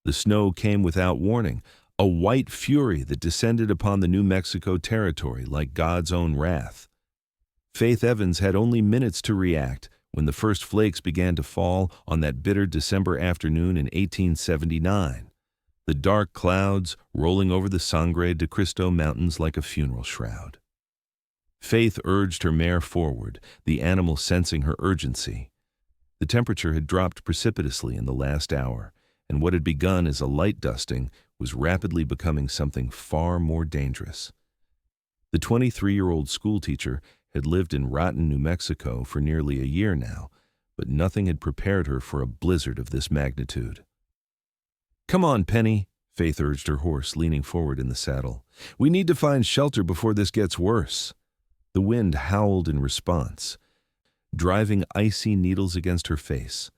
The snow came without warning, a white fury that descended upon the New Mexico territory like God's own wrath. Faith Evans had only minutes to react when the first flakes began to fall on that bitter December afternoon in 1879, the dark clouds rolling over the Sangre de Cristo Mountains like a funeral shroud. Faith urged her mare forward, the animal sensing her urgency. The temperature had dropped precipitously in the last hour, and what had begun as a light dusting was rapidly becoming something far more dangerous. The 23-year-old schoolteacher had lived in Rotten, New Mexico for nearly a year now, but nothing had prepared her for a blizzard of this magnitude. "Come on, Penny," Faith urged her horse, leaning forward in the saddle. "We need to find shelter before this gets worse." The wind howled in response, driving icy needles against her face.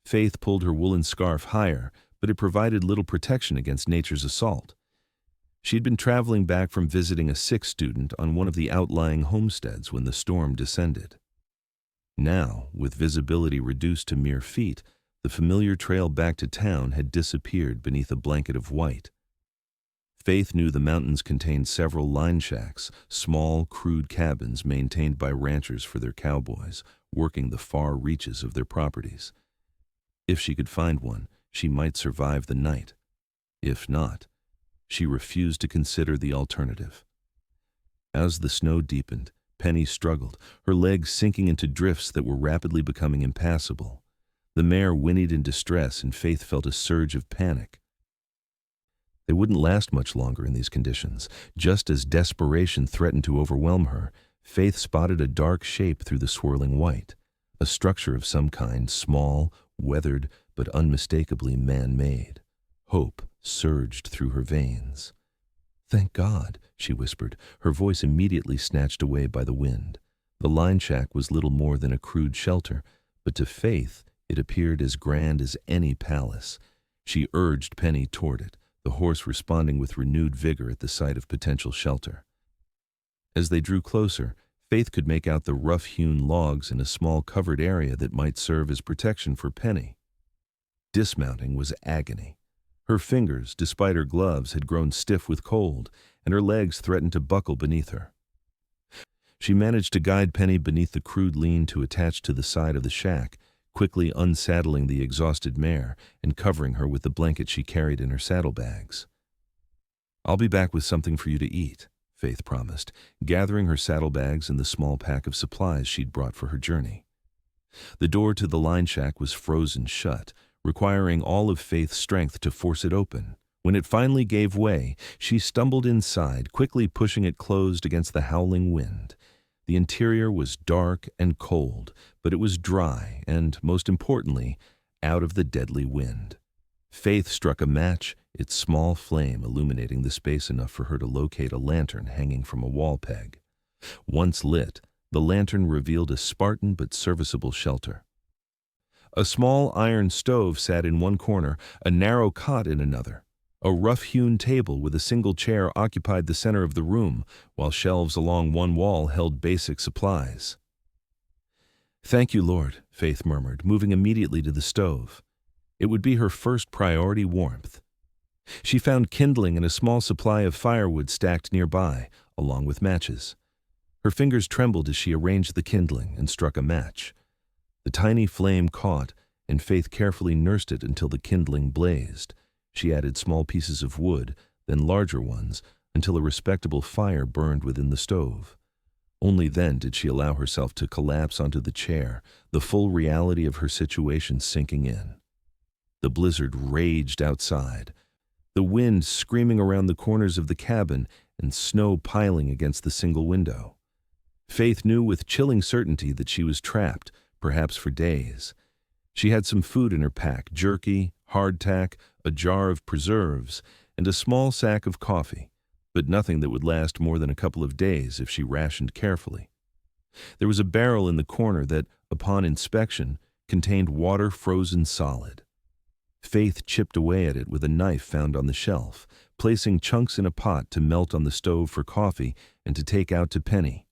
Faith pulled her woolen scarf higher, but it provided little protection against nature's assault. She'd been traveling back from visiting a sick student on one of the outlying homesteads when the storm descended. Now, with visibility reduced to mere feet, the familiar trail back to town had disappeared beneath a blanket of white. Faith knew the mountains contained several line shacks, small, crude cabins maintained by ranchers for their cowboys, working the far reaches of their properties. If she could find one, she might survive the night. If not, she refused to consider the alternative. As the snow deepened, Penny struggled, her legs sinking into drifts that were rapidly becoming impassable. The mare whinnied in distress, and Faith felt a surge of panic. They wouldn't last much longer in these conditions. Just as desperation threatened to overwhelm her, Faith spotted a dark shape through the swirling white, a structure of some kind, small, weathered, but unmistakably man-made. Hope surged through her veins. "Thank God," she whispered, her voice immediately snatched away by the wind. The line shack was little more than a crude shelter, but to Faith it appeared as grand as any palace. She urged Penny toward it, the horse responding with renewed vigor at the sight of potential shelter. As they drew closer, Faith could make out the rough-hewn logs in a small covered area that might serve as protection for Penny. Dismounting was agony. Her fingers, despite her gloves, had grown stiff with cold, and her legs threatened to buckle beneath her. She managed to guide Penny beneath the crude lean-to attached to the side of the shack, quickly unsaddling the exhausted mare and covering her with the blanket she carried in her saddlebags. "I'll be back with something for you to eat," Faith promised, gathering her saddlebags and the small pack of supplies she'd brought for her journey. The door to the line shack was frozen shut, requiring all of Faith's strength to force it open. When it finally gave way, she stumbled inside, quickly pushing it closed against the howling wind. The interior was dark and cold, but it was dry and, most importantly, out of the deadly wind. Faith struck a match, its small flame illuminating the space enough for her to locate a lantern hanging from a wall peg. Once lit, the lantern revealed a Spartan but serviceable shelter. A small iron stove sat in one corner, a narrow cot in another. A rough-hewn table with a single chair occupied the center of the room, while shelves along one wall held basic supplies. "Thank you, Lord," Faith murmured, moving immediately to the stove. It would be her first priority warmth. She found kindling and a small supply of firewood stacked nearby, along with matches. Her fingers trembled as she arranged the kindling and struck a match. The tiny flame caught, and Faith carefully nursed it until the kindling blazed. She added small pieces of wood, then larger ones, until a respectable fire burned within the stove. Only then did she allow herself to collapse onto the chair, the full reality of her situation sinking in. The blizzard raged outside, the wind screaming around the corners of the cabin and snow piling against the single window. Faith knew with chilling certainty that she was trapped, perhaps for days. She had some food in her pack, jerky, hardtack, a jar of preserves, and a small sack of coffee, but nothing that would last more than a couple of days if she rationed carefully. There was a barrel in the corner that, upon inspection, contained water frozen solid. Faith chipped away at it with a knife found on the shelf, placing chunks in a pot to melt on the stove for coffee and to take out to Penny.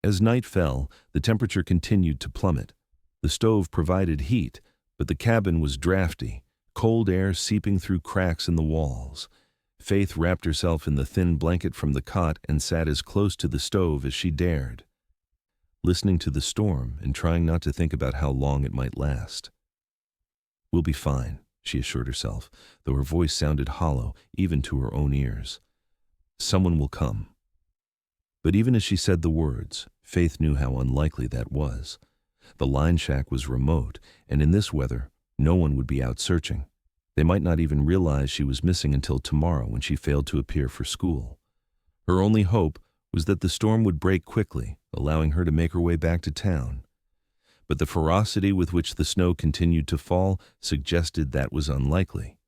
As night fell, the temperature continued to plummet. The stove provided heat, but the cabin was drafty, cold air seeping through cracks in the walls. Faith wrapped herself in the thin blanket from the cot and sat as close to the stove as she dared, listening to the storm and trying not to think about how long it might last. "We'll be fine," she assured herself, though her voice sounded hollow even to her own ears. "Someone will come." But even as she said the words, Faith knew how unlikely that was. The line shack was remote, and in this weather, no one would be out searching. They might not even realize she was missing until tomorrow when she failed to appear for school. Her only hope was that the storm would break quickly, allowing her to make her way back to town. But the ferocity with which the snow continued to fall suggested that was unlikely.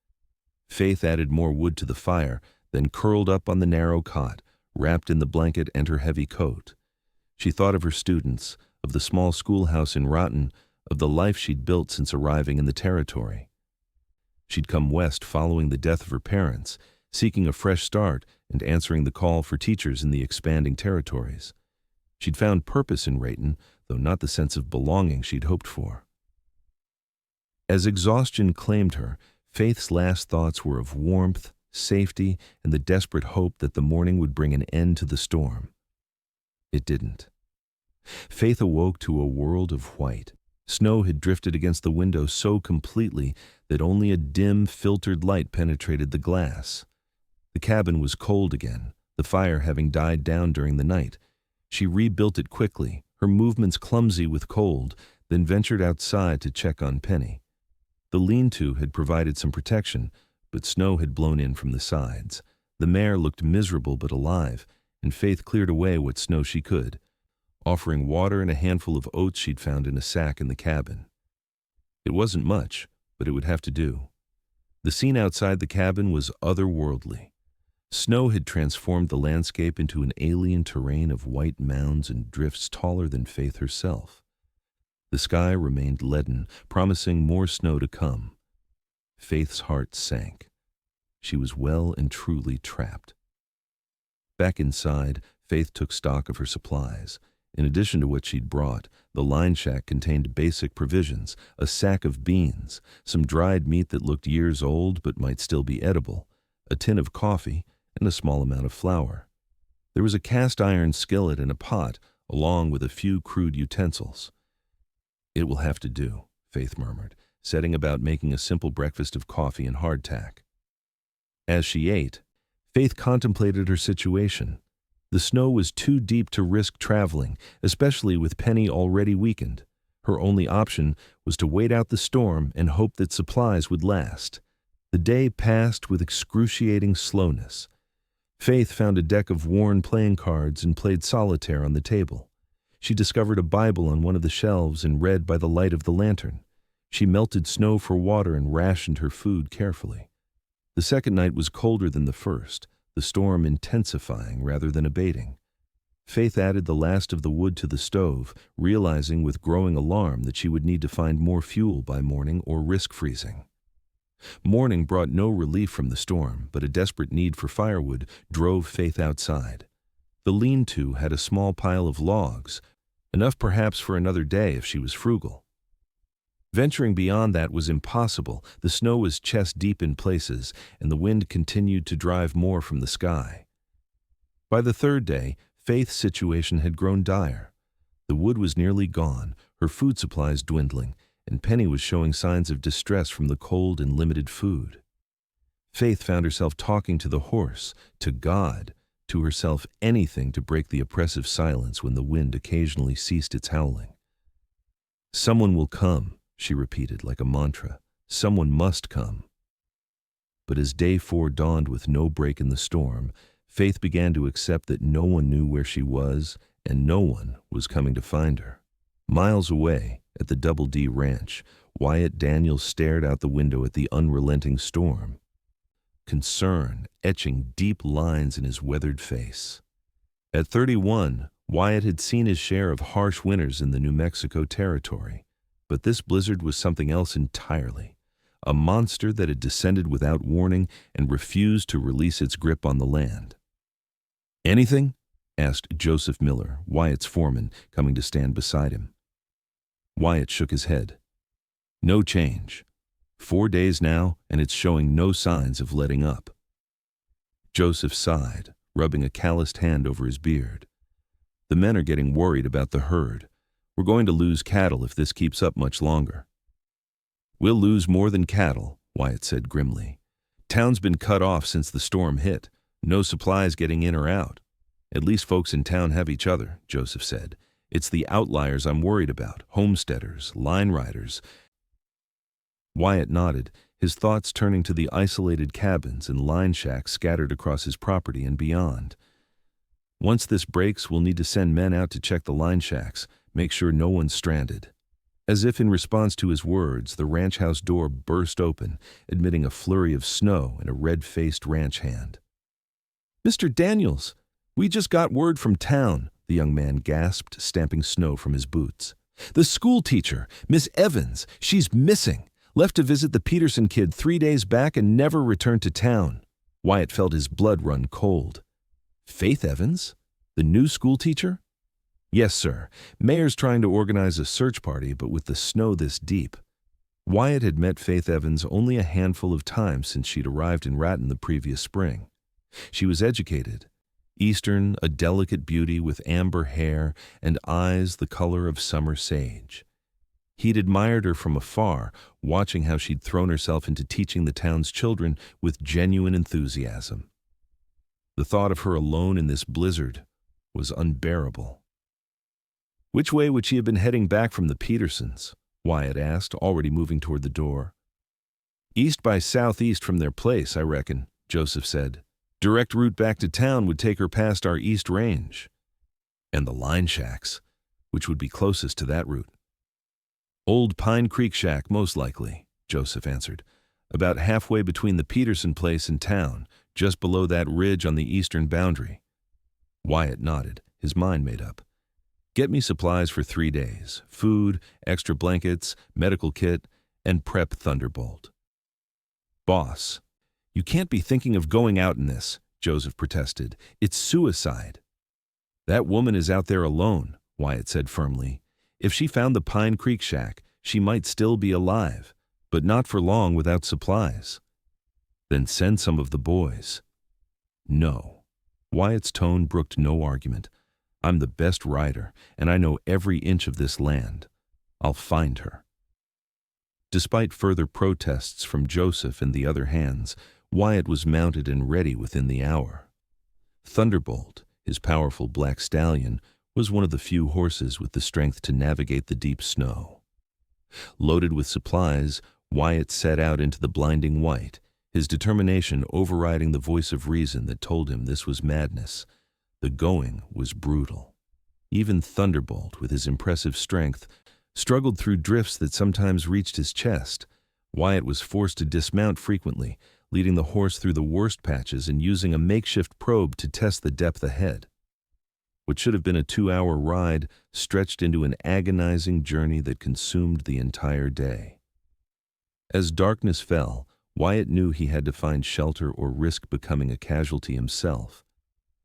Faith added more wood to the fire, then curled up on the narrow cot, wrapped in the blanket and her heavy coat. She thought of her students, of the small schoolhouse in Rotten, of the life she'd built since arriving in the territory. She'd come west following the death of her parents, seeking a fresh start and answering the call for teachers in the expanding territories. She'd found purpose in Rayton, though not the sense of belonging she'd hoped for. As exhaustion claimed her, Faith's last thoughts were of warmth, safety, and the desperate hope that the morning would bring an end to the storm. It didn't. Faith awoke to a world of white. Snow had drifted against the window so completely that only a dim, filtered light penetrated the glass. The cabin was cold again, the fire having died down during the night. She rebuilt it quickly, her movements clumsy with cold, then ventured outside to check on Penny. The lean-to had provided some protection, but snow had blown in from the sides. The mare looked miserable but alive, and Faith cleared away what snow she could, offering water and a handful of oats she'd found in a sack in the cabin. It wasn't much, but it would have to do. The scene outside the cabin was otherworldly. Snow had transformed the landscape into an alien terrain of white mounds and drifts taller than Faith herself. The sky remained leaden, promising more snow to come. Faith's heart sank. She was well and truly trapped. Back inside, Faith took stock of her supplies. In addition to what she'd brought, the line shack contained basic provisions, a sack of beans, some dried meat that looked years old but might still be edible, a tin of coffee, and a small amount of flour. There was a cast iron skillet and a pot, along with a few crude utensils. "It will have to do," Faith murmured, setting about making a simple breakfast of coffee and hardtack. As she ate, Faith contemplated her situation. The snow was too deep to risk traveling, especially with Penny already weakened. Her only option was to wait out the storm and hope that supplies would last. The day passed with excruciating slowness. Faith found a deck of worn playing cards and played solitaire on the table. She discovered a Bible on one of the shelves and read by the light of the lantern. She melted snow for water and rationed her food carefully. The second night was colder than the first, the storm intensifying rather than abating. Faith added the last of the wood to the stove, realizing with growing alarm that she would need to find more fuel by morning or risk freezing. Morning brought no relief from the storm, but a desperate need for firewood drove Faith outside. The lean-to had a small pile of logs, enough perhaps for another day if she was frugal. Venturing beyond that was impossible. The snow was chest-deep in places, and the wind continued to drive more from the sky. By the third day, Faith's situation had grown dire. The wood was nearly gone, her food supplies dwindling, and Penny was showing signs of distress from the cold and limited food. Faith found herself talking to the horse, to God, to herself, anything to break the oppressive silence when the wind occasionally ceased its howling. "Someone will come," she repeated like a mantra. "Someone must come." But as day 4 dawned with no break in the storm, Faith began to accept that no one knew where she was and no one was coming to find her. Miles away, at the Double D Ranch, Wyatt Daniels stared out the window at the unrelenting storm, concern etching deep lines in his weathered face. At 31, Wyatt had seen his share of harsh winters in the New Mexico territory, but this blizzard was something else entirely, a monster that had descended without warning and refused to release its grip on the land. "Anything?" asked Joseph Miller, Wyatt's foreman, coming to stand beside him. Wyatt shook his head. "No change. 4 days now, and it's showing no signs of letting up. Joseph sighed, rubbing a calloused hand over his beard. The men are getting worried about the herd. We're going to lose cattle if this keeps up much longer. We'll lose more than cattle, Wyatt said grimly. Town's been cut off since the storm hit. No supplies getting in or out. At least folks in town have each other, Joseph said. It's the outliers I'm worried about, homesteaders, line riders. Wyatt nodded, his thoughts turning to the isolated cabins and line shacks scattered across his property and beyond. Once this breaks, we'll need to send men out to check the line shacks, make sure no one's stranded. As if in response to his words, the ranch house door burst open, admitting a flurry of snow and a red-faced ranch hand. "Mr. Daniels, we just got word from town," the young man gasped, stamping snow from his boots. "The schoolteacher, Miss Evans, she's missing. Left to visit the Peterson kid 3 days back and never returned to town." Wyatt felt his blood run cold. Faith Evans? The new schoolteacher? "Yes, sir. Mayor's trying to organize a search party, but with the snow this deep." Wyatt had met Faith Evans only a handful of times since she'd arrived in Raton the previous spring. She was educated, Eastern, a delicate beauty with amber hair and eyes the color of summer sage. He'd admired her from afar, watching how she'd thrown herself into teaching the town's children with genuine enthusiasm. The thought of her alone in this blizzard was unbearable. "Which way would she have been heading back from the Petersons?" Wyatt asked, already moving toward the door. "East by southeast from their place, I reckon," Joseph said. "Direct route back to town would take her past our east range. And the line shacks, which would be closest to that route." "Old Pine Creek shack, most likely," Joseph answered. "About halfway between the Peterson place and town, just below that ridge on the eastern boundary." Wyatt nodded, his mind made up. "Get me supplies for 3 days, food, extra blankets, medical kit, and prep Thunderbolt." "Boss, you can't be thinking of going out in this," Joseph protested. "It's suicide." "That woman is out there alone," Wyatt said firmly. "If she found the Pine Creek shack, she might still be alive, but not for long without supplies." "Then send some of the boys." "No." Wyatt's tone brooked no argument. "I'm the best rider, and I know every inch of this land. I'll find her." Despite further protests from Joseph and the other hands, Wyatt was mounted and ready within the hour. Thunderbolt, his powerful black stallion, was one of the few horses with the strength to navigate the deep snow. Loaded with supplies, Wyatt set out into the blinding white, his determination overriding the voice of reason that told him this was madness. The going was brutal. Even Thunderbolt, with his impressive strength, struggled through drifts that sometimes reached his chest. Wyatt was forced to dismount frequently, leading the horse through the worst patches and using a makeshift probe to test the depth ahead. What should have been a 2-hour ride stretched into an agonizing journey that consumed the entire day. As darkness fell, Wyatt knew he had to find shelter or risk becoming a casualty himself.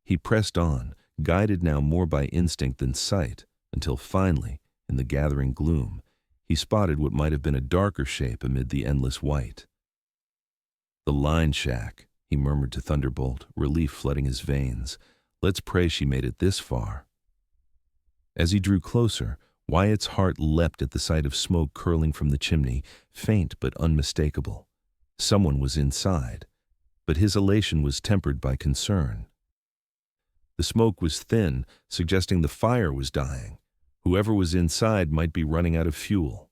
He pressed on, guided now more by instinct than sight, until finally, in the gathering gloom, he spotted what might have been a darker shape amid the endless white. "The line shack," he murmured to Thunderbolt, relief flooding his veins. "Let's pray she made it this far." As he drew closer, Wyatt's heart leapt at the sight of smoke curling from the chimney, faint but unmistakable. Someone was inside, but his elation was tempered by concern. The smoke was thin, suggesting the fire was dying. Whoever was inside might be running out of fuel.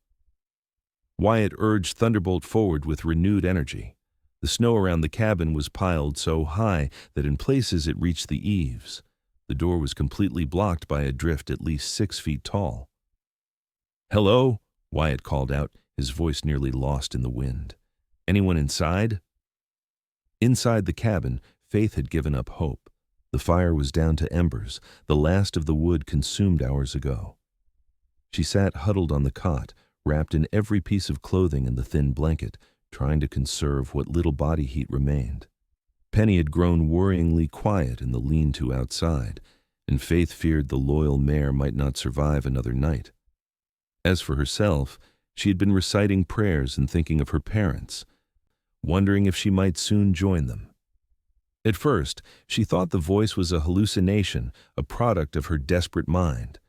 Wyatt urged Thunderbolt forward with renewed energy. The snow around the cabin was piled so high that in places it reached the eaves. The door was completely blocked by a drift at least 6 feet tall. "Hello?" Wyatt called out, his voice nearly lost in the wind. "Anyone inside?" Inside the cabin, Faith had given up hope. The fire was down to embers, the last of the wood consumed hours ago. She sat huddled on the cot, wrapped in every piece of clothing and the thin blanket, trying to conserve what little body heat remained. Penny had grown worryingly quiet in the lean-to outside, and Faith feared the loyal mare might not survive another night. As for herself, She had been reciting prayers and thinking of her parents, wondering if she might soon join them. At first, she thought the voice was a hallucination, a product of her desperate mind.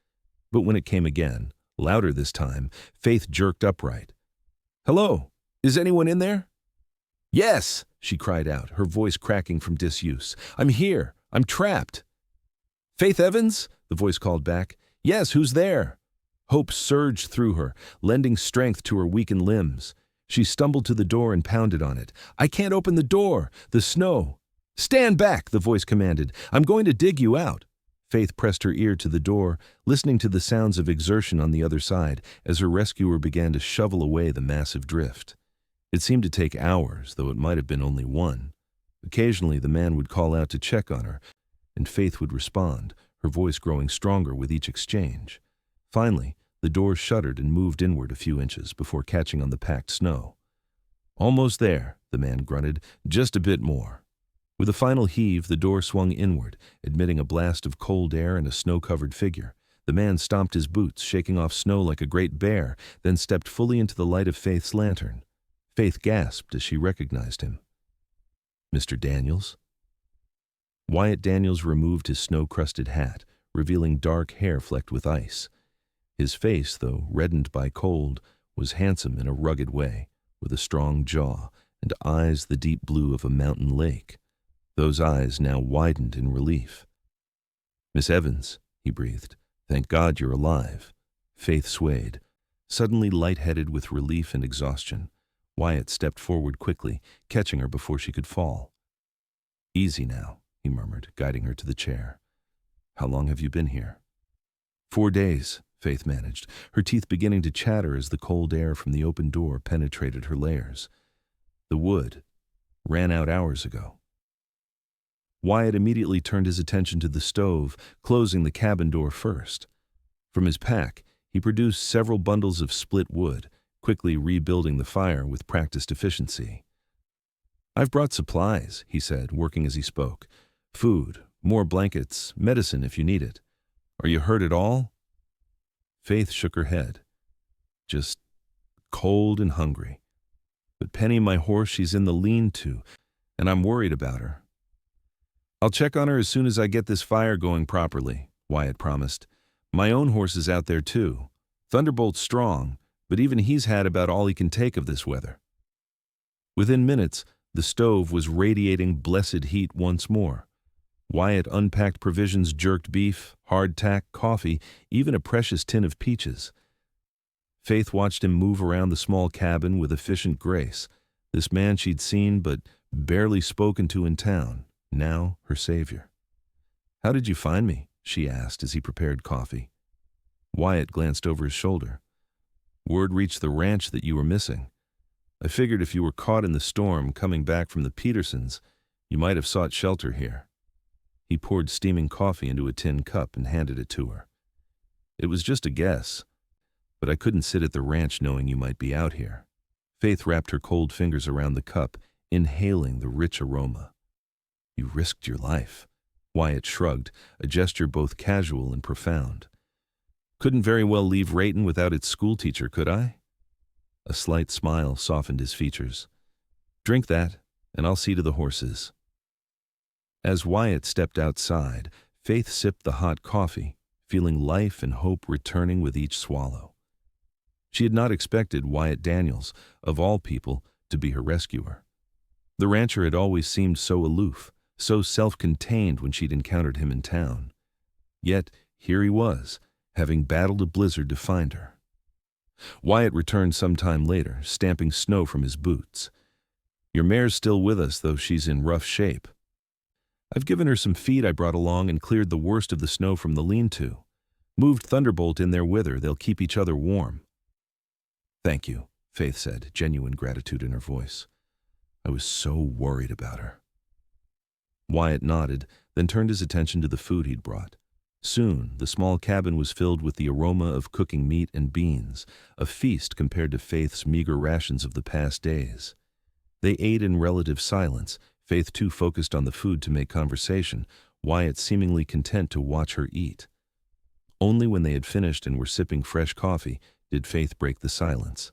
But when it came again, louder this time, Faith jerked upright. "Hello, is anyone in there?" "Yes," she cried out, her voice cracking from disuse. "I'm here. I'm trapped." "Faith Evans?" the voice called back. "Yes, who's there?" Hope surged through her, lending strength to her weakened limbs. She stumbled to the door and pounded on it. "I can't open the door. The snow." "Stand back," the voice commanded. "I'm going to dig you out." Faith pressed her ear to the door, listening to the sounds of exertion on the other side as her rescuer began to shovel away the massive drift. It seemed to take hours, though it might have been only one. Occasionally the man would call out to check on her, and Faith would respond, her voice growing stronger with each exchange. Finally, the door shuddered and moved inward a few inches before catching on the packed snow. "Almost there," the man grunted. "Just a bit more." With a final heave, the door swung inward, admitting a blast of cold air and a snow-covered figure. The man stomped his boots, shaking off snow like a great bear, then stepped fully into the light of Faith's lantern. Faith gasped as she recognized him. "Mr. Daniels?" Wyatt Daniels removed his snow-crusted hat, revealing dark hair flecked with ice. His face, though reddened by cold, was handsome in a rugged way, with a strong jaw and eyes the deep blue of a mountain lake. Those eyes now widened in relief. "Miss Evans," he breathed, "thank God you're alive." Faith swayed, suddenly lightheaded with relief and exhaustion. Wyatt stepped forward quickly, catching her before she could fall. "Easy now," he murmured, guiding her to the chair. "How long have you been here?" 4 days, Faith managed, her teeth beginning to chatter as the cold air from the open door penetrated her layers. "The wood ran out hours ago." Wyatt immediately turned his attention to the stove, closing the cabin door first. From his pack, he produced several bundles of split wood, quickly rebuilding the fire with practiced efficiency. "I've brought supplies," he said, working as he spoke. "Food, more blankets, medicine if you need it. Are you hurt at all?" Faith shook her head. "Just cold and hungry. But Penny, my horse, she's in the lean-to, and I'm worried about her." "I'll check on her as soon as I get this fire going properly," Wyatt promised. "My own horse is out there too. Thunderbolt's strong, but even he's had about all he can take of this weather." Within minutes, the stove was radiating blessed heat once more. Wyatt unpacked provisions, jerked beef, hardtack, coffee, even a precious tin of peaches. Faith watched him move around the small cabin with efficient grace. This man she'd seen but barely spoken to in town, now her savior. "How did you find me?" she asked as he prepared coffee. Wyatt glanced over his shoulder. "Word reached the ranch that you were missing. I figured if you were caught in the storm coming back from the Petersons, you might have sought shelter here." He poured steaming coffee into a tin cup and handed it to her. "It was just a guess, but I couldn't sit at the ranch knowing you might be out here." Faith wrapped her cold fingers around the cup, inhaling the rich aroma. "You risked your life." Wyatt shrugged, a gesture both casual and profound. "Couldn't very well leave Rayton without its schoolteacher, could I?" A slight smile softened his features. "Drink that, and I'll see to the horses." As Wyatt stepped outside, Faith sipped the hot coffee, feeling life and hope returning with each swallow. She had not expected Wyatt Daniels, of all people, to be her rescuer. The rancher had always seemed so aloof, so self-contained when she'd encountered him in town. Yet here he was, having battled a blizzard to find her. Wyatt returned some time later, stamping snow from his boots. "Your mare's still with us, though she's in rough shape. I've given her some feed I brought along and cleared the worst of the snow from the lean-to. Moved Thunderbolt in there with her. They'll keep each other warm." "Thank you," Faith said, genuine gratitude in her voice. "I was so worried about her." Wyatt nodded, then turned his attention to the food he'd brought. Soon, the small cabin was filled with the aroma of cooking meat and beans, a feast compared to Faith's meager rations of the past days. They ate in relative silence, Faith too focused on the food to make conversation, Wyatt seemingly content to watch her eat. Only when they had finished and were sipping fresh coffee did Faith break the silence.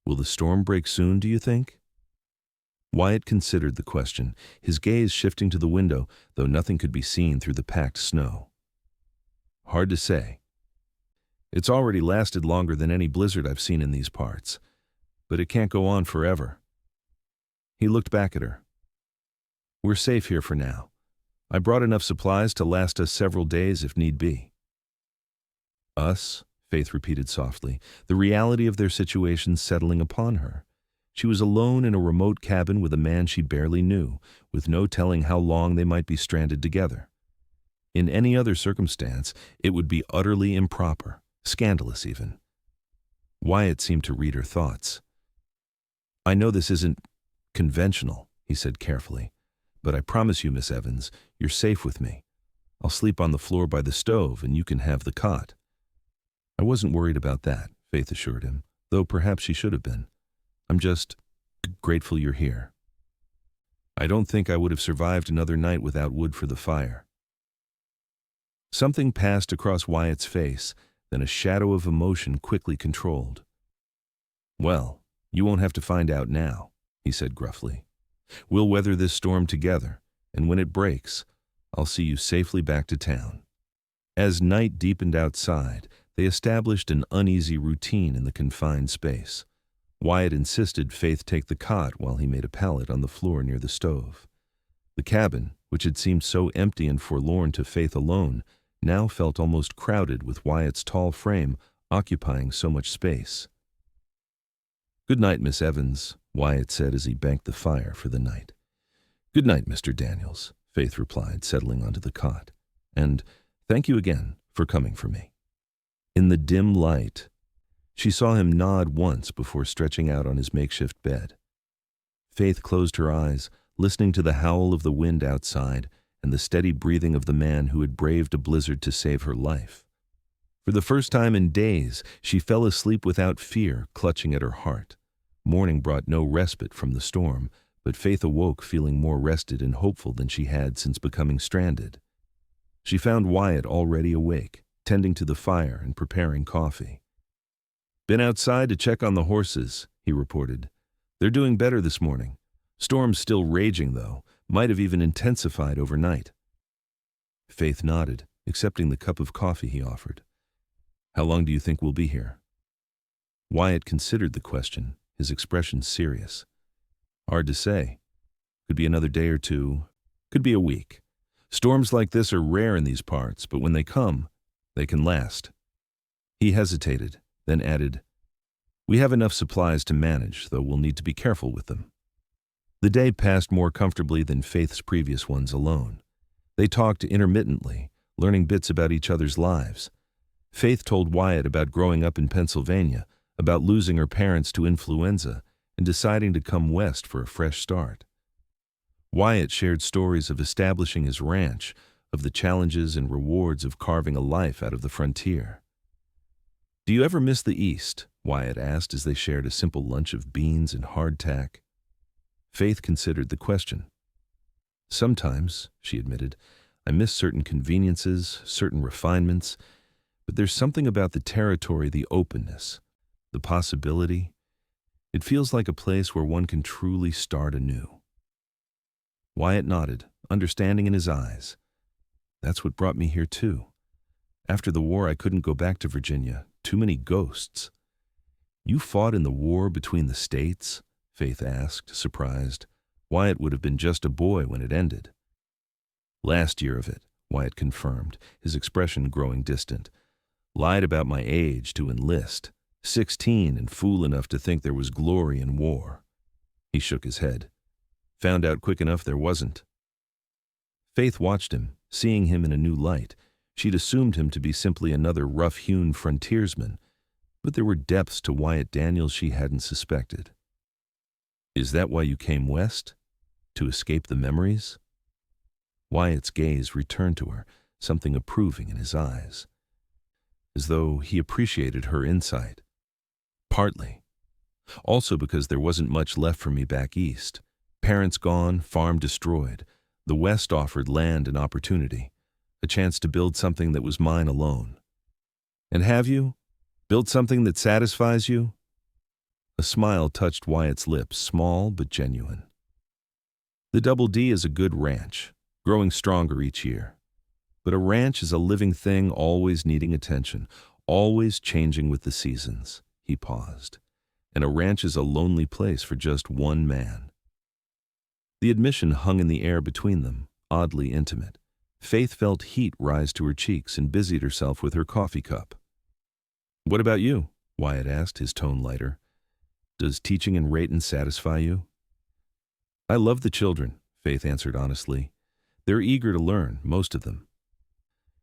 Will the storm break soon, do you think? Wyatt considered the question, his gaze shifting to the window, though nothing could be seen through the packed snow. Hard to say. It's already lasted longer than any blizzard I've seen in these parts, but it can't go on forever. He looked back at her. We're safe here for now. I brought enough supplies to last us several days if need be. Us? Faith repeated softly, the reality of their situation settling upon her. She was alone in a remote cabin with a man she barely knew, with no telling how long they might be stranded together. In any other circumstance, it would be utterly improper, scandalous even. Wyatt seemed to read her thoughts. I know this isn't conventional, he said carefully, but I promise you, Miss Evans, you're safe with me. I'll sleep on the floor by the stove and you can have the cot. I wasn't worried about that, Faith assured him, though perhaps she should have been. I'm just grateful you're here. I don't think I would have survived another night without wood for the fire. Something passed across Wyatt's face, then a shadow of emotion quickly controlled. Well, you won't have to find out now, he said gruffly. We'll weather this storm together, and when it breaks, I'll see you safely back to town. As night deepened outside, they established an uneasy routine in the confined space. Wyatt insisted Faith take the cot while he made a pallet on the floor near the stove. The cabin, which had seemed so empty and forlorn to Faith alone, now felt almost crowded with Wyatt's tall frame occupying so much space. Good night, Miss Evans, Wyatt said as he banked the fire for the night. Good night, Mr. Daniels, Faith replied, settling onto the cot. And thank you again for coming for me. In the dim light, she saw him nod once before stretching out on his makeshift bed. Faith closed her eyes, listening to the howl of the wind outside and the steady breathing of the man who had braved a blizzard to save her life. For the first time in days, she fell asleep without fear clutching at her heart. Morning brought no respite from the storm, but Faith awoke feeling more rested and hopeful than she had since becoming stranded. She found Wyatt already awake, tending to the fire and preparing coffee. Been outside to check on the horses, he reported. They're doing better this morning. Storm's still raging, though, might have even intensified overnight. Faith nodded, accepting the cup of coffee he offered. How long do you think we'll be here? Wyatt considered the question, his expression serious. Hard to say. Could be another day or two. Could be a week. Storms like this are rare in these parts, but when they come, they can last. He hesitated, then added, We have enough supplies to manage, though we'll need to be careful with them. The day passed more comfortably than Faith's previous ones alone. They talked intermittently, learning bits about each other's lives. Faith told Wyatt about growing up in Pennsylvania, about losing her parents to influenza, and deciding to come west for a fresh start. Wyatt shared stories of establishing his ranch, of the challenges and rewards of carving a life out of the frontier. Do you ever miss the East? Wyatt asked as they shared a simple lunch of beans and hardtack. Faith considered the question. Sometimes, she admitted, I miss certain conveniences, certain refinements, but there's something about the territory, the openness, the possibility. It feels like a place where one can truly start anew. Wyatt nodded, understanding in his eyes. That's what brought me here too. After the war, I couldn't go back to Virginia. Too many ghosts. You fought in the war between the states? Faith asked, surprised. Wyatt would have been just a boy when it ended. Last year of it, Wyatt confirmed, his expression growing distant. Lied about my age to enlist. 16 and fool enough to think there was glory in war. He shook his head. Found out quick enough there wasn't. Faith watched him, seeing him in a new light. She'd assumed him to be simply another rough-hewn frontiersman, but there were depths to Wyatt Daniels she hadn't suspected. Is that why you came west? To escape the memories? Wyatt's gaze returned to her, something approving in his eyes, as though he appreciated her insight. Partly. Also because there wasn't much left for me back east. Parents gone, farm destroyed. The West offered land and opportunity, a chance to build something that was mine alone. And have you? Built something that satisfies you? A smile touched Wyatt's lips, small but genuine. The Double D is a good ranch, growing stronger each year. But a ranch is a living thing always needing attention, always changing with the seasons. He paused. And a ranch is a lonely place for just one man. The admission hung in the air between them, oddly intimate. Faith felt heat rise to her cheeks and busied herself with her coffee cup. "What about you?" Wyatt asked, his tone lighter. "Does teaching in Rayton satisfy you?" "I love the children," Faith answered honestly. "They're eager to learn, most of them.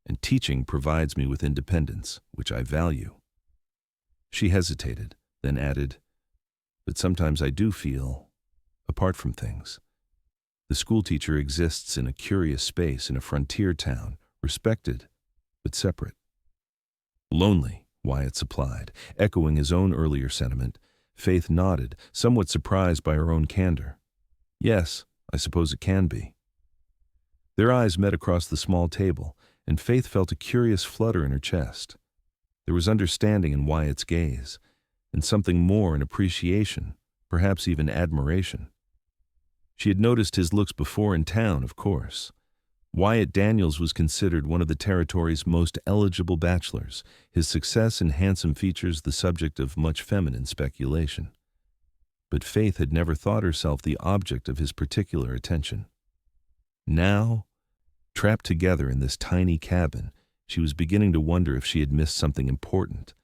And teaching provides me with independence, which I value." She hesitated, then added, "But sometimes I do feel, apart from things. The schoolteacher exists in a curious space in a frontier town, respected, but separate." "Lonely," Wyatt supplied, echoing his own earlier sentiment. Faith nodded, somewhat surprised by her own candor. "Yes, I suppose it can be." Their eyes met across the small table, and Faith felt a curious flutter in her chest. There was understanding in Wyatt's gaze, and something more in appreciation, perhaps even admiration. She had noticed his looks before in town, of course. Wyatt Daniels was considered one of the territory's most eligible bachelors, his success and handsome features the subject of much feminine speculation. But Faith had never thought herself the object of his particular attention. Now, trapped together in this tiny cabin, she was beginning to wonder if she had missed something important.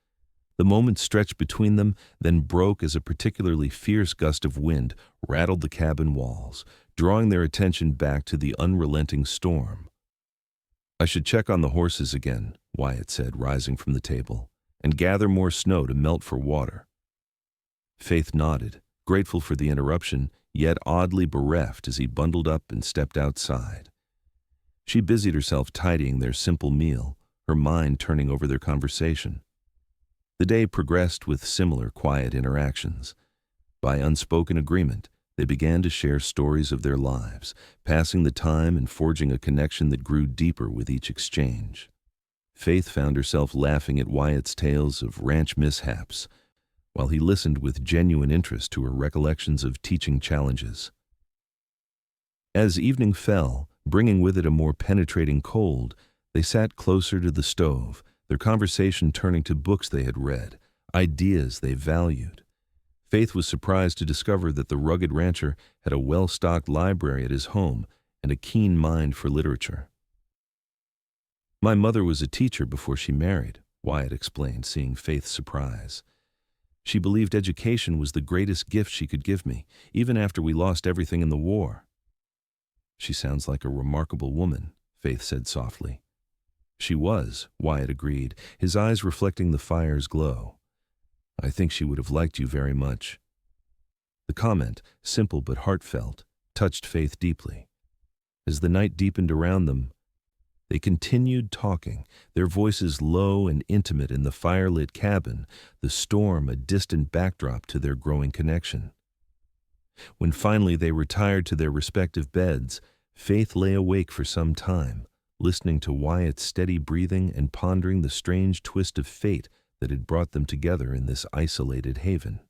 The moment stretched between them, then broke as a particularly fierce gust of wind rattled the cabin walls, drawing their attention back to the unrelenting storm. "I should check on the horses again," Wyatt said, rising from the table, "and gather more snow to melt for water." Faith nodded, grateful for the interruption, yet oddly bereft as he bundled up and stepped outside. She busied herself tidying their simple meal, her mind turning over their conversation. The day progressed with similar quiet interactions. By unspoken agreement, they began to share stories of their lives, passing the time and forging a connection that grew deeper with each exchange. Faith found herself laughing at Wyatt's tales of ranch mishaps, while he listened with genuine interest to her recollections of teaching challenges. As evening fell, bringing with it a more penetrating cold, they sat closer to the stove, their conversation turning to books they had read, ideas they valued. Faith was surprised to discover that the rugged rancher had a well-stocked library at his home and a keen mind for literature. "My mother was a teacher before she married," Wyatt explained, seeing Faith's surprise. "She believed education was the greatest gift she could give me, even after we lost everything in the war." "She sounds like a remarkable woman," Faith said softly. "She was," Wyatt agreed, his eyes reflecting the fire's glow. "I think she would have liked you very much." The comment, simple but heartfelt, touched Faith deeply. As the night deepened around them, they continued talking, their voices low and intimate in the firelit cabin, the storm a distant backdrop to their growing connection. When finally they retired to their respective beds, Faith lay awake for some time, listening to Wyatt's steady breathing and pondering the strange twist of fate that had brought them together in this isolated haven.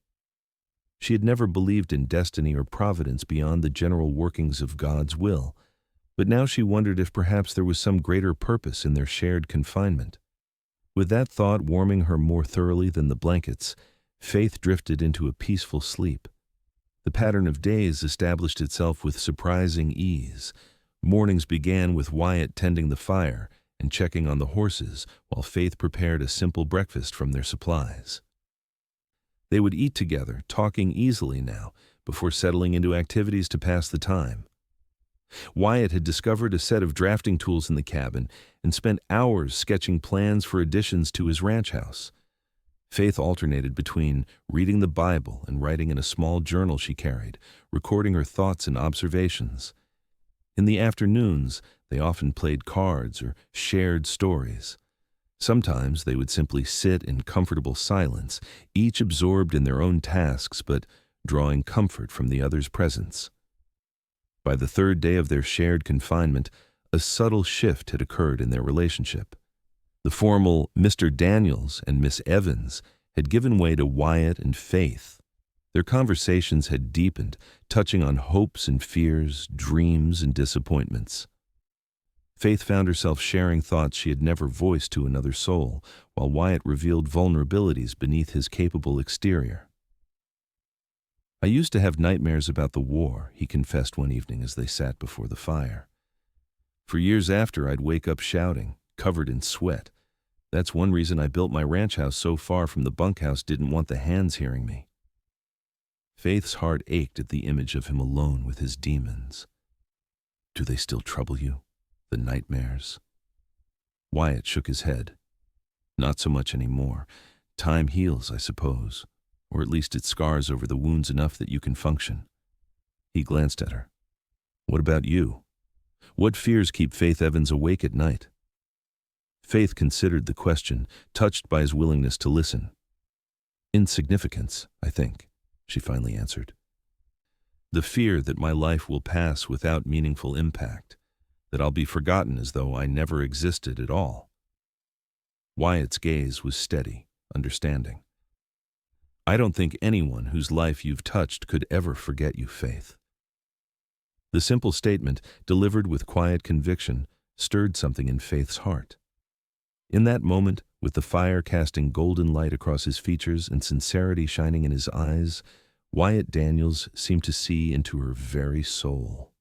She had never believed in destiny or providence beyond the general workings of God's will, but now she wondered if perhaps there was some greater purpose in their shared confinement. With that thought warming her more thoroughly than the blankets, Faith drifted into a peaceful sleep. The pattern of days established itself with surprising ease. Mornings began with Wyatt tending the fire and checking on the horses, while Faith prepared a simple breakfast from their supplies. They would eat together, talking easily now, before settling into activities to pass the time. Wyatt had discovered a set of drafting tools in the cabin and spent hours sketching plans for additions to his ranch house. Faith alternated between reading the Bible and writing in a small journal she carried, recording her thoughts and observations. In the afternoons, they often played cards or shared stories. Sometimes they would simply sit in comfortable silence, each absorbed in their own tasks but drawing comfort from the other's presence. By the third day of their shared confinement, a subtle shift had occurred in their relationship. The formal Mr. Daniels and Miss Evans had given way to Wyatt and Faith, Their conversations had deepened, touching on hopes and fears, dreams and disappointments. Faith found herself sharing thoughts she had never voiced to another soul, while Wyatt revealed vulnerabilities beneath his capable exterior. "I used to have nightmares about the war," he confessed one evening as they sat before the fire. "For years after, I'd wake up shouting, covered in sweat. That's one reason I built my ranch house so far from the bunkhouse, didn't want the hands hearing me." Faith's heart ached at the image of him alone with his demons. "Do they still trouble you? The nightmares?" Wyatt shook his head. "Not so much anymore. Time heals, I suppose. Or at least it scars over the wounds enough that you can function." He glanced at her. "What about you? What fears keep Faith Evans awake at night?" Faith considered the question, touched by his willingness to listen. "Insignificance, I think," she finally answered. "The fear that my life will pass without meaningful impact, that I'll be forgotten as though I never existed at all." Wyatt's gaze was steady, understanding. "I don't think anyone whose life you've touched could ever forget you, Faith." The simple statement, delivered with quiet conviction, stirred something in Faith's heart. In that moment, with the fire casting golden light across his features and sincerity shining in his eyes, Wyatt Daniels seemed to see into her very soul.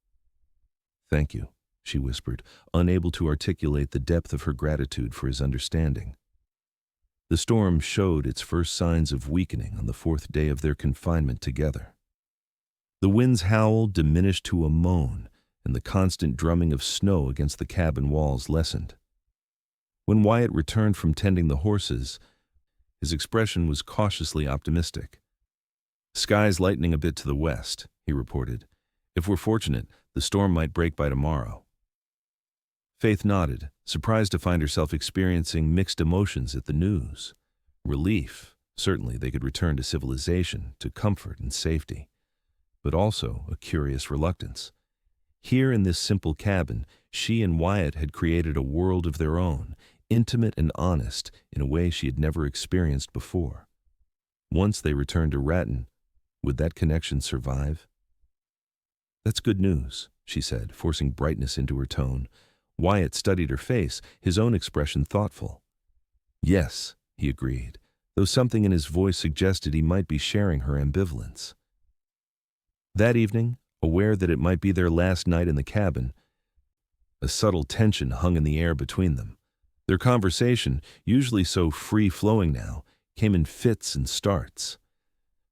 "Thank you," she whispered, unable to articulate the depth of her gratitude for his understanding. The storm showed its first signs of weakening on the 4th day of their confinement together. The wind's howl diminished to a moan, and the constant drumming of snow against the cabin walls lessened. When Wyatt returned from tending the horses, his expression was cautiously optimistic. "Sky's lightening a bit to the west," he reported. "If we're fortunate, the storm might break by tomorrow." Faith nodded, surprised to find herself experiencing mixed emotions at the news. Relief, certainly they could return to civilization, to comfort and safety. But also a curious reluctance. Here in this simple cabin, she and Wyatt had created a world of their own, intimate and honest in a way she had never experienced before. Once they returned to Ratton, would that connection survive? "That's good news," she said, forcing brightness into her tone. Wyatt studied her face, his own expression thoughtful. "Yes," he agreed, though something in his voice suggested he might be sharing her ambivalence. That evening, aware that it might be their last night in the cabin, a subtle tension hung in the air between them. Their conversation, usually so free-flowing now, came in fits and starts.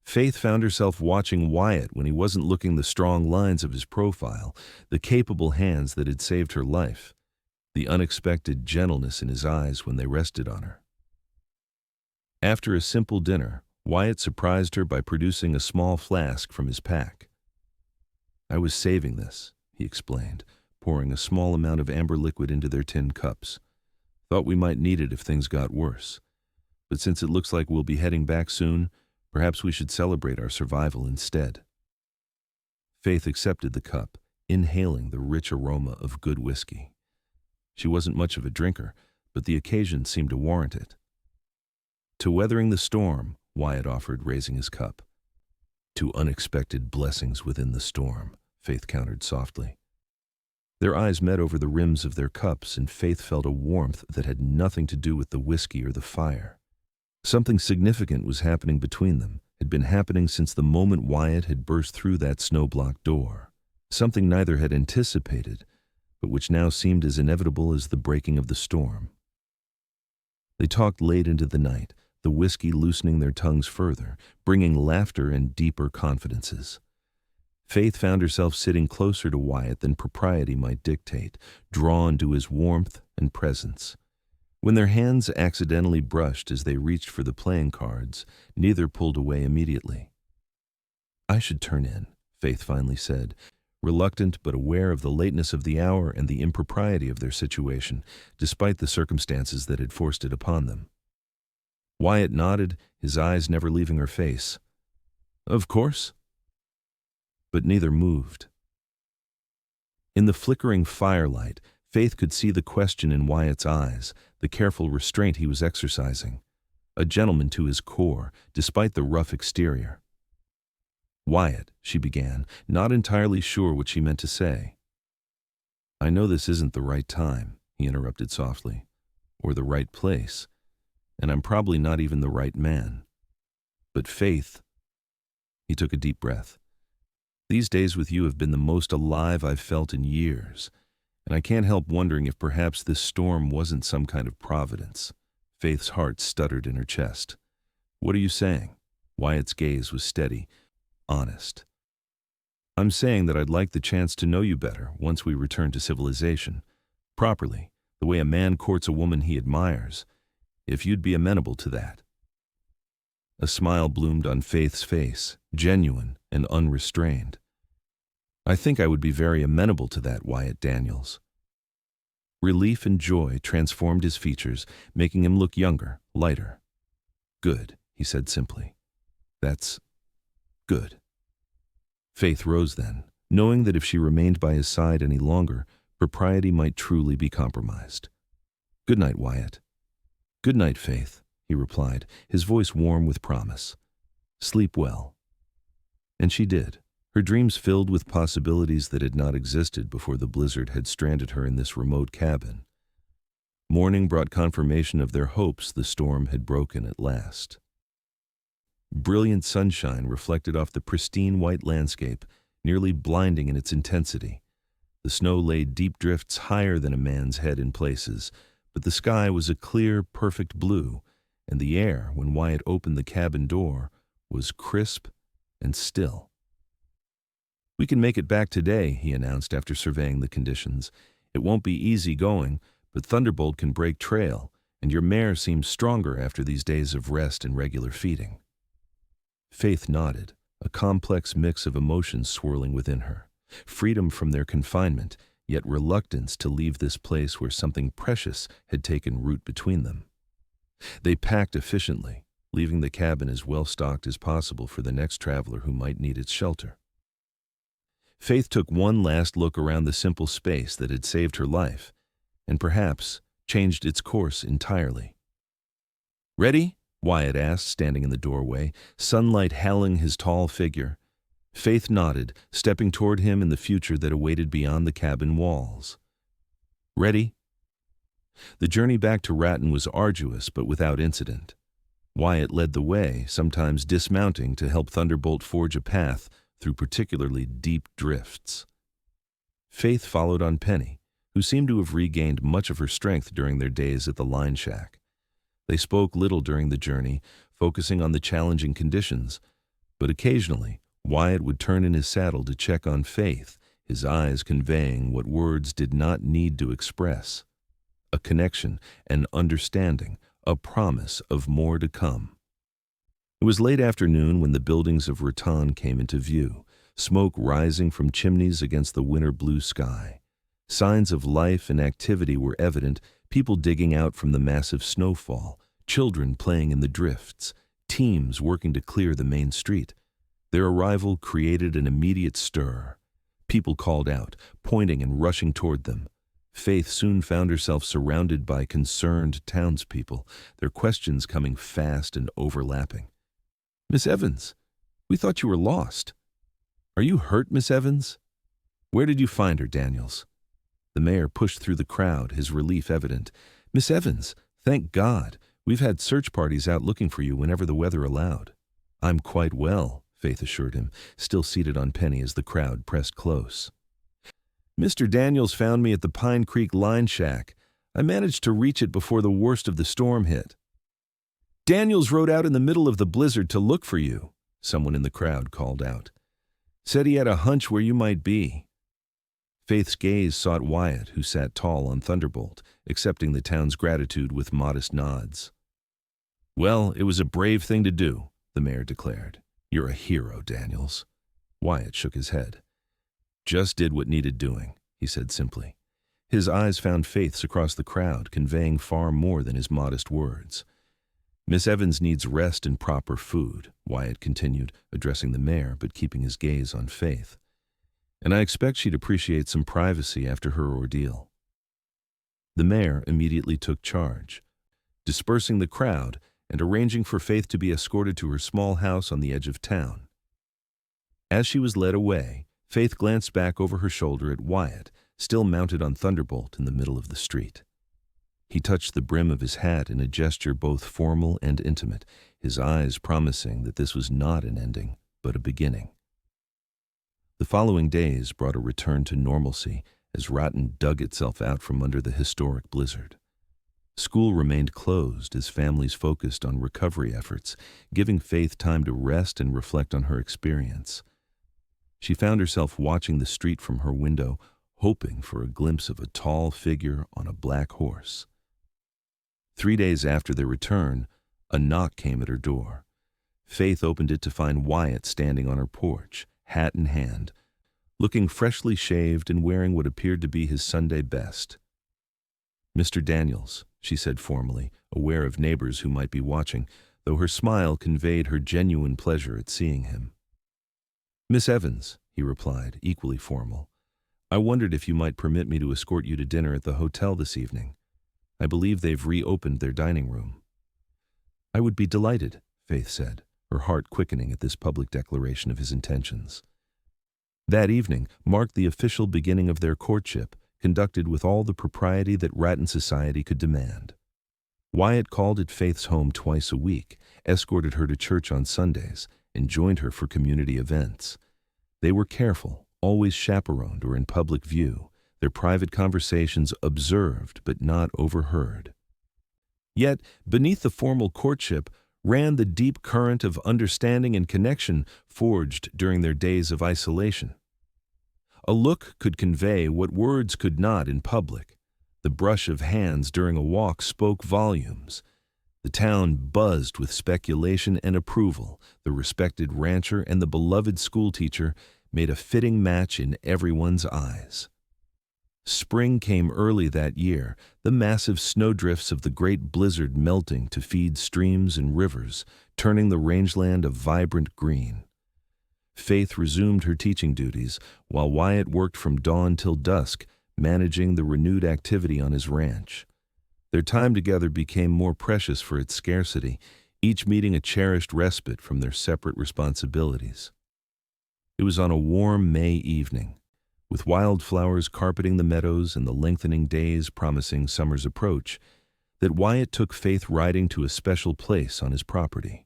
Faith found herself watching Wyatt when he wasn't looking the strong lines of his profile, the capable hands that had saved her life, the unexpected gentleness in his eyes when they rested on her. After a simple dinner, Wyatt surprised her by producing a small flask from his pack. "I was saving this," he explained, pouring a small amount of amber liquid into their tin cups. "Thought we might need it if things got worse. But since it looks like we'll be heading back soon, perhaps we should celebrate our survival instead." Faith accepted the cup, inhaling the rich aroma of good whiskey. She wasn't much of a drinker, but the occasion seemed to warrant it. "To weathering the storm," Wyatt offered, raising his cup. "To unexpected blessings within the storm," Faith countered softly. Their eyes met over the rims of their cups, and Faith felt a warmth that had nothing to do with the whiskey or the fire. Something significant was happening between them, had been happening since the moment Wyatt had burst through that snow-blocked door. Something neither had anticipated, but which now seemed as inevitable as the breaking of the storm. They talked late into the night, the whiskey loosening their tongues further, bringing laughter and deeper confidences. Faith found herself sitting closer to Wyatt than propriety might dictate, drawn to his warmth and presence. When their hands accidentally brushed as they reached for the playing cards, neither pulled away immediately. "I should turn in," Faith finally said, reluctant but aware of the lateness of the hour and the impropriety of their situation, despite the circumstances that had forced it upon them. Wyatt nodded, his eyes never leaving her face. "Of course." But neither moved. In the flickering firelight, Faith could see the question in Wyatt's eyes, the careful restraint he was exercising. A gentleman to his core, despite the rough exterior. Wyatt, she began, not entirely sure what she meant to say. I know this isn't the right time, he interrupted softly, or the right place, and I'm probably not even the right man. But Faith, he took a deep breath. These days with you have been the most alive I've felt in years, and I can't help wondering if perhaps this storm wasn't some kind of providence. Faith's heart stuttered in her chest. What are you saying? Wyatt's gaze was steady, honest. I'm saying that I'd like the chance to know you better once we return to civilization, properly, the way a man courts a woman he admires, if you'd be amenable to that. A smile bloomed on Faith's face, genuine and unrestrained. I think I would be very amenable to that, Wyatt Daniels. Relief and joy transformed his features, making him look younger, lighter. Good, he said simply. That's good. Faith rose then, knowing that if she remained by his side any longer, propriety might truly be compromised. Good night, Wyatt. Good night, Faith, he replied, his voice warm with promise. Sleep well. And she did, her dreams filled with possibilities that had not existed before the blizzard had stranded her in this remote cabin. Morning brought confirmation of their hopes the storm had broken at last. Brilliant sunshine reflected off the pristine white landscape, nearly blinding in its intensity. The snow laid deep drifts higher than a man's head in places, but the sky was a clear, perfect blue, and the air, when Wyatt opened the cabin door, was crisp and still. We can make it back today, he announced after surveying the conditions. It won't be easy going, but Thunderbolt can break trail, and your mare seems stronger after these days of rest and regular feeding. Faith nodded, a complex mix of emotions swirling within her. Freedom from their confinement, yet reluctance to leave this place where something precious had taken root between them. They packed efficiently, leaving the cabin as well stocked as possible for the next traveler who might need its shelter. Faith took one last look around the simple space that had saved her life, and perhaps changed its course entirely. Ready? Wyatt asked, standing in the doorway, sunlight hailing his tall figure. Faith nodded, stepping toward him in the future that awaited beyond the cabin walls. Ready? The journey back to Ratton was arduous but without incident. Wyatt led the way, sometimes dismounting to help Thunderbolt forge a path through particularly deep drifts. Faith followed on Penny, who seemed to have regained much of her strength during their days at the line shack. They spoke little during the journey, focusing on the challenging conditions, but occasionally Wyatt would turn in his saddle to check on Faith, his eyes conveying what words did not need to express. A connection, an understanding, a promise of more to come. It was late afternoon when the buildings of Ratton came into view, smoke rising from chimneys against the winter blue sky. Signs of life and activity were evident, people digging out from the massive snowfall, children playing in the drifts, teams working to clear the main street. Their arrival created an immediate stir. People called out, pointing and rushing toward them. Faith soon found herself surrounded by concerned townspeople, their questions coming fast and overlapping. Miss Evans, we thought you were lost. Are you hurt, Miss Evans? Where did you find her, Daniels? The mayor pushed through the crowd, his relief evident. Miss Evans, thank God. We've had search parties out looking for you whenever the weather allowed. I'm quite well, Faith assured him, still seated on Penny as the crowd pressed close. Mr. Daniels found me at the Pine Creek line shack. I managed to reach it before the worst of the storm hit. Daniels rode out in the middle of the blizzard to look for you, someone in the crowd called out. Said he had a hunch where you might be. Faith's gaze sought Wyatt, who sat tall on Thunderbolt, accepting the town's gratitude with modest nods. Well, it was a brave thing to do, the mayor declared. You're a hero, Daniels. Wyatt shook his head. Just did what needed doing, he said simply. His eyes found Faith's across the crowd, conveying far more than his modest words. Miss Evans needs rest and proper food, Wyatt continued, addressing the mayor but keeping his gaze on Faith. And I expect she'd appreciate some privacy after her ordeal. The mayor immediately took charge, dispersing the crowd and arranging for Faith to be escorted to her small house on the edge of town. As she was led away, Faith glanced back over her shoulder at Wyatt, still mounted on Thunderbolt in the middle of the street. He touched the brim of his hat in a gesture both formal and intimate, his eyes promising that this was not an ending, but a beginning. The following days brought a return to normalcy as Ratten dug itself out from under the historic blizzard. School remained closed as families focused on recovery efforts, giving Faith time to rest and reflect on her experience. She found herself watching the street from her window, hoping for a glimpse of a tall figure on a black horse. 3 days after their return, a knock came at her door. Faith opened it to find Wyatt standing on her porch, hat in hand, looking freshly shaved and wearing what appeared to be his Sunday best. "Mr. Daniels," she said formally, aware of neighbors who might be watching, though her smile conveyed her genuine pleasure at seeing him. "Miss Evans," he replied, equally formal. "I wondered if you might permit me to escort you to dinner at the hotel this evening. I believe they've reopened their dining room." "I would be delighted," Faith said, her heart quickening at this public declaration of his intentions. That evening marked the official beginning of their courtship, conducted with all the propriety that Ratten society could demand. Wyatt called at Faith's home twice a week, escorted her to church on Sundays, and joined her for community events. They were careful, always chaperoned or in public view, their private conversations observed but not overheard. Yet, beneath the formal courtship, ran the deep current of understanding and connection forged during their days of isolation. A look could convey what words could not in public. The brush of hands during a walk spoke volumes. The town buzzed with speculation and approval. The respected rancher and the beloved schoolteacher made a fitting match in everyone's eyes. Spring came early that year, the massive snowdrifts of the great blizzard melting to feed streams and rivers, turning the rangeland a vibrant green. Faith resumed her teaching duties, while Wyatt worked from dawn till dusk, managing the renewed activity on his ranch. Their time together became more precious for its scarcity, each meeting a cherished respite from their separate responsibilities. It was on a warm May evening, with wildflowers carpeting the meadows and the lengthening days promising summer's approach, that Wyatt took Faith riding to a special place on his property.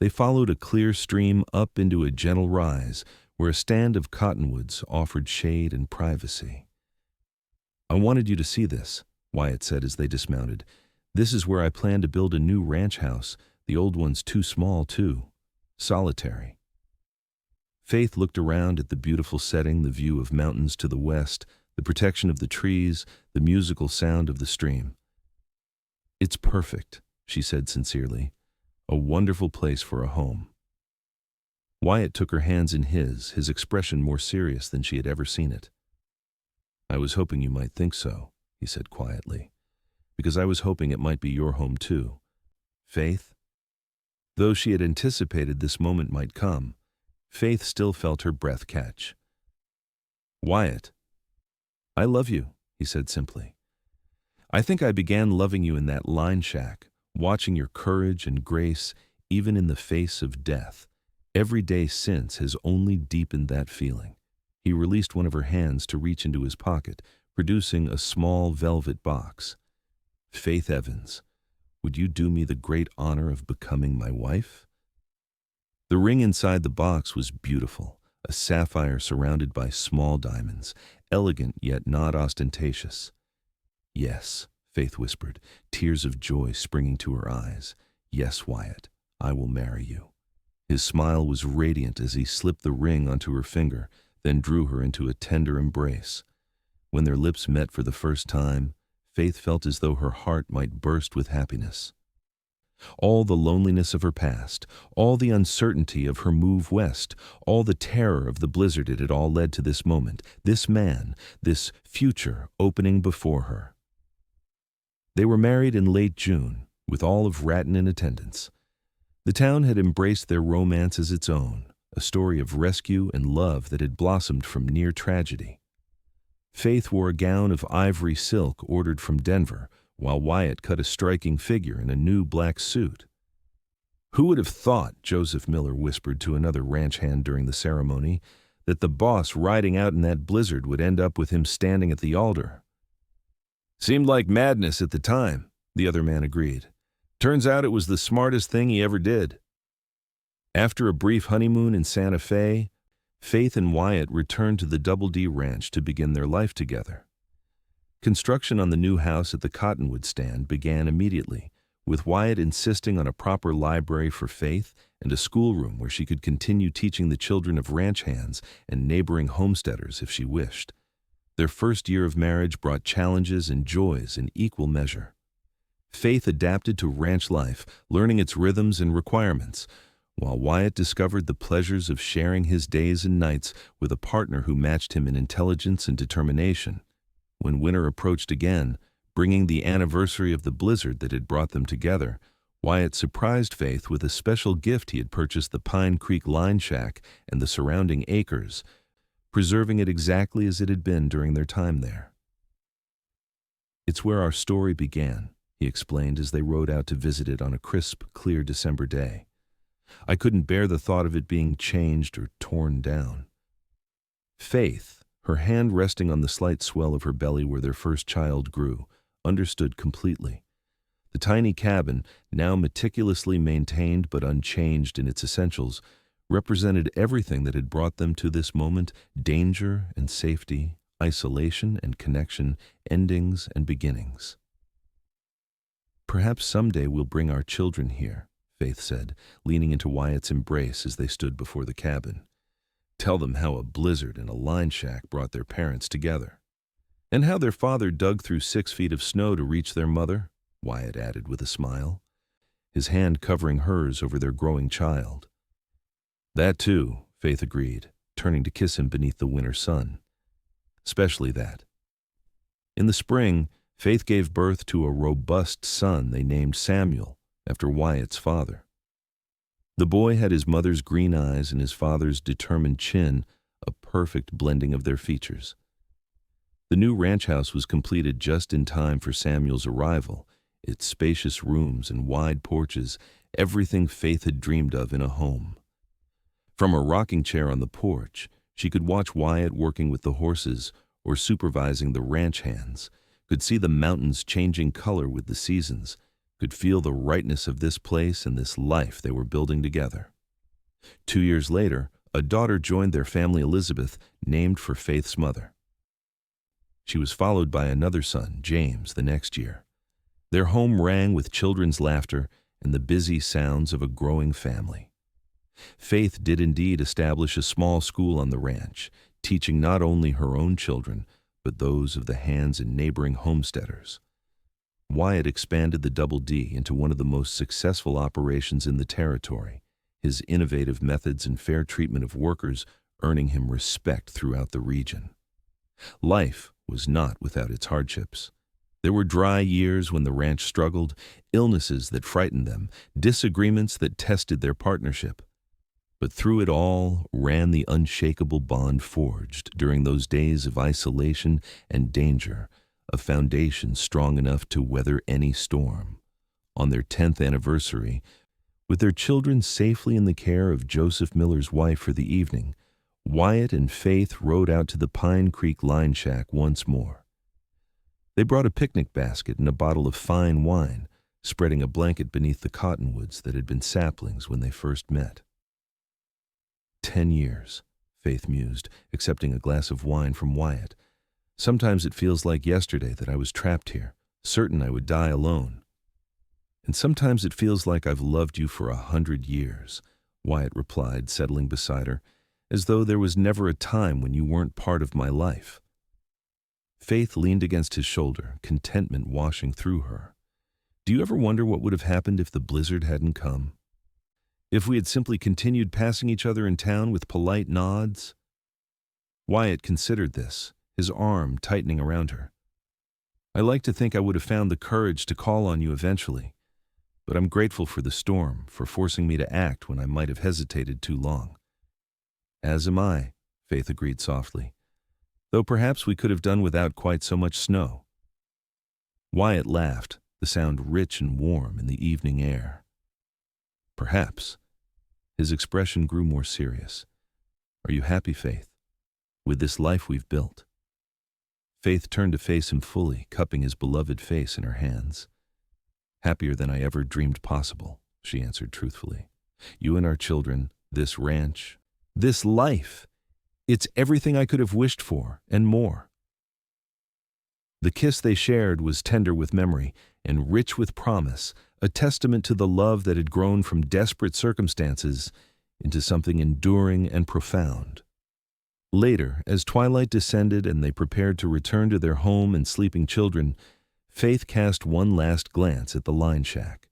They followed a clear stream up into a gentle rise, where a stand of cottonwoods offered shade and privacy. "I wanted you to see this," Wyatt said as they dismounted. "This is where I plan to build a new ranch house. The old one's too small, too. Solitary." Faith looked around at the beautiful setting, the view of mountains to the west, the protection of the trees, the musical sound of the stream. "It's perfect," she said sincerely. "A wonderful place for a home." Wyatt took her hands in his expression more serious than she had ever seen it. "I was hoping you might think so," he said quietly, "because I was hoping it might be your home too. Faith?" Though she had anticipated this moment might come, Faith still felt her breath catch. "Wyatt, I love you," he said simply. "I think I began loving you in that line shack, watching your courage and grace even in the face of death. Every day since has only deepened that feeling." He released one of her hands to reach into his pocket, producing a small velvet box. "Faith Evans, would you do me the great honor of becoming my wife?" The ring inside the box was beautiful, a sapphire surrounded by small diamonds, elegant yet not ostentatious. "Yes," Faith whispered, tears of joy springing to her eyes. "Yes, Wyatt, I will marry you." His smile was radiant as he slipped the ring onto her finger, then drew her into a tender embrace. When their lips met for the first time, Faith felt as though her heart might burst with happiness. All the loneliness of her past, all the uncertainty of her move west, all the terror of the blizzard, it had all led to this moment, this man, this future opening before her. They were married in late June, with all of Ratten in attendance. The town had embraced their romance as its own, a story of rescue and love that had blossomed from near tragedy. Faith wore a gown of ivory silk ordered from Denver, while Wyatt cut a striking figure in a new black suit. Who would have thought, Joseph Miller whispered to another ranch hand during the ceremony, that the boss riding out in that blizzard would end up with him standing at the altar? Seemed like madness at the time, the other man agreed. Turns out it was the smartest thing he ever did. After a brief honeymoon in Santa Fe, Faith and Wyatt returned to the Double D Ranch to begin their life together. Construction on the new house at the Cottonwood stand began immediately, with Wyatt insisting on a proper library for Faith and a schoolroom where she could continue teaching the children of ranch hands and neighboring homesteaders if she wished. Their first year of marriage brought challenges and joys in equal measure. Faith adapted to ranch life, learning its rhythms and requirements, while Wyatt discovered the pleasures of sharing his days and nights with a partner who matched him in intelligence and determination. When winter approached again, bringing the anniversary of the blizzard that had brought them together, Wyatt surprised Faith with a special gift. He had purchased the Pine Creek line shack and the surrounding acres, preserving it exactly as it had been during their time there. "It's where our story began," he explained as they rode out to visit it on a crisp, clear December day. "I couldn't bear the thought of it being changed or torn down." Faith, her hand resting on the slight swell of her belly where their first child grew, understood completely. The tiny cabin, now meticulously maintained but unchanged in its essentials, represented everything that had brought them to this moment: danger and safety, isolation and connection, endings and beginnings. "Perhaps someday we'll bring our children here," Faith said, leaning into Wyatt's embrace as they stood before the cabin. "Tell them how a blizzard and a line shack brought their parents together. And how their father dug through 6 feet of snow to reach their mother," Wyatt added with a smile, his hand covering hers over their growing child. "That too," Faith agreed, turning to kiss him beneath the winter sun. "Especially that." In the spring, Faith gave birth to a robust son they named Samuel, after Wyatt's father. The boy had his mother's green eyes and his father's determined chin, a perfect blending of their features. The new ranch house was completed just in time for Samuel's arrival, its spacious rooms and wide porches, everything Faith had dreamed of in a home. From a rocking chair on the porch, she could watch Wyatt working with the horses or supervising the ranch hands, could see the mountains changing color with the seasons, could feel the rightness of this place and this life they were building together. 2 years later, a daughter joined their family, Elizabeth, named for Faith's mother. She was followed by another son, James, the next year. Their home rang with children's laughter and the busy sounds of a growing family. Faith did indeed establish a small school on the ranch, teaching not only her own children, but those of the hands and neighboring homesteaders. Wyatt expanded the Double D into one of the most successful operations in the territory, his innovative methods and fair treatment of workers earning him respect throughout the region. Life was not without its hardships. There were dry years when the ranch struggled, illnesses that frightened them, disagreements that tested their partnership. But through it all ran the unshakable bond forged during those days of isolation and danger, a foundation strong enough to weather any storm. On their 10th anniversary, with their children safely in the care of Joseph Miller's wife for the evening, Wyatt and Faith rode out to the Pine Creek line shack once more. They brought a picnic basket and a bottle of fine wine, spreading a blanket beneath the cottonwoods that had been saplings when they first met. 10 years, Faith mused, accepting a glass of wine from Wyatt. "Sometimes it feels like yesterday that I was trapped here, certain I would die alone. And sometimes it feels like I've loved you for 100 years, Wyatt replied, settling beside her, "as though there was never a time when you weren't part of my life." Faith leaned against his shoulder, contentment washing through her. "Do you ever wonder what would have happened if the blizzard hadn't come? If we had simply continued passing each other in town with polite nods?" Wyatt considered this, his arm tightening around her. "I like to think I would have found the courage to call on you eventually, but I'm grateful for the storm, for forcing me to act when I might have hesitated too long." "As am I," Faith agreed softly, "though perhaps we could have done without quite so much snow." Wyatt laughed, the sound rich and warm in the evening air. Perhaps. His expression grew more serious. Are you happy, Faith, with this life we've built? Faith turned to face him fully, cupping his beloved face in her hands. Happier than I ever dreamed possible, she answered truthfully. You and our children, this ranch, this life. It's everything I could have wished for, and more. The kiss they shared was tender with memory and rich with promise, a testament to the love that had grown from desperate circumstances into something enduring and profound. Later, as twilight descended and they prepared to return to their home and sleeping children, Faith cast one last glance at the line shack.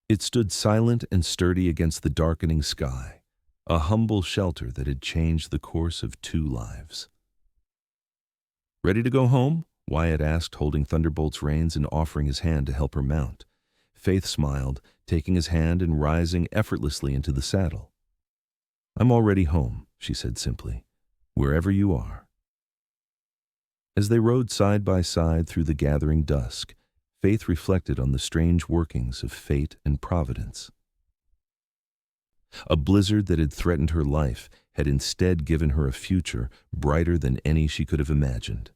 It stood silent and sturdy against the darkening sky, a humble shelter that had changed the course of 2 lives. Ready to go home? Wyatt asked, holding Thunderbolt's reins and offering his hand to help her mount. Faith smiled, taking his hand and rising effortlessly into the saddle. I'm already home, she said simply, wherever you are. As they rode side by side through the gathering dusk, Faith reflected on the strange workings of fate and providence. A blizzard that had threatened her life had instead given her a future brighter than any she could have imagined.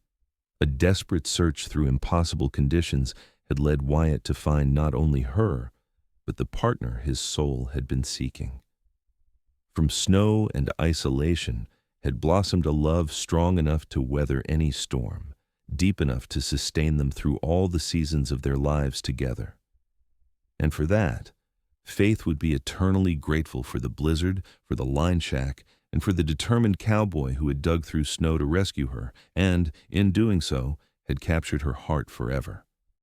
A desperate search through impossible conditions had led Wyatt to find not only her, but the partner his soul had been seeking. From snow and isolation had blossomed a love strong enough to weather any storm, deep enough to sustain them through all the seasons of their lives together. And for that, Faith would be eternally grateful for the blizzard, for the line shack, and for the determined cowboy who had dug through snow to rescue her and, in doing so, had captured her heart forever.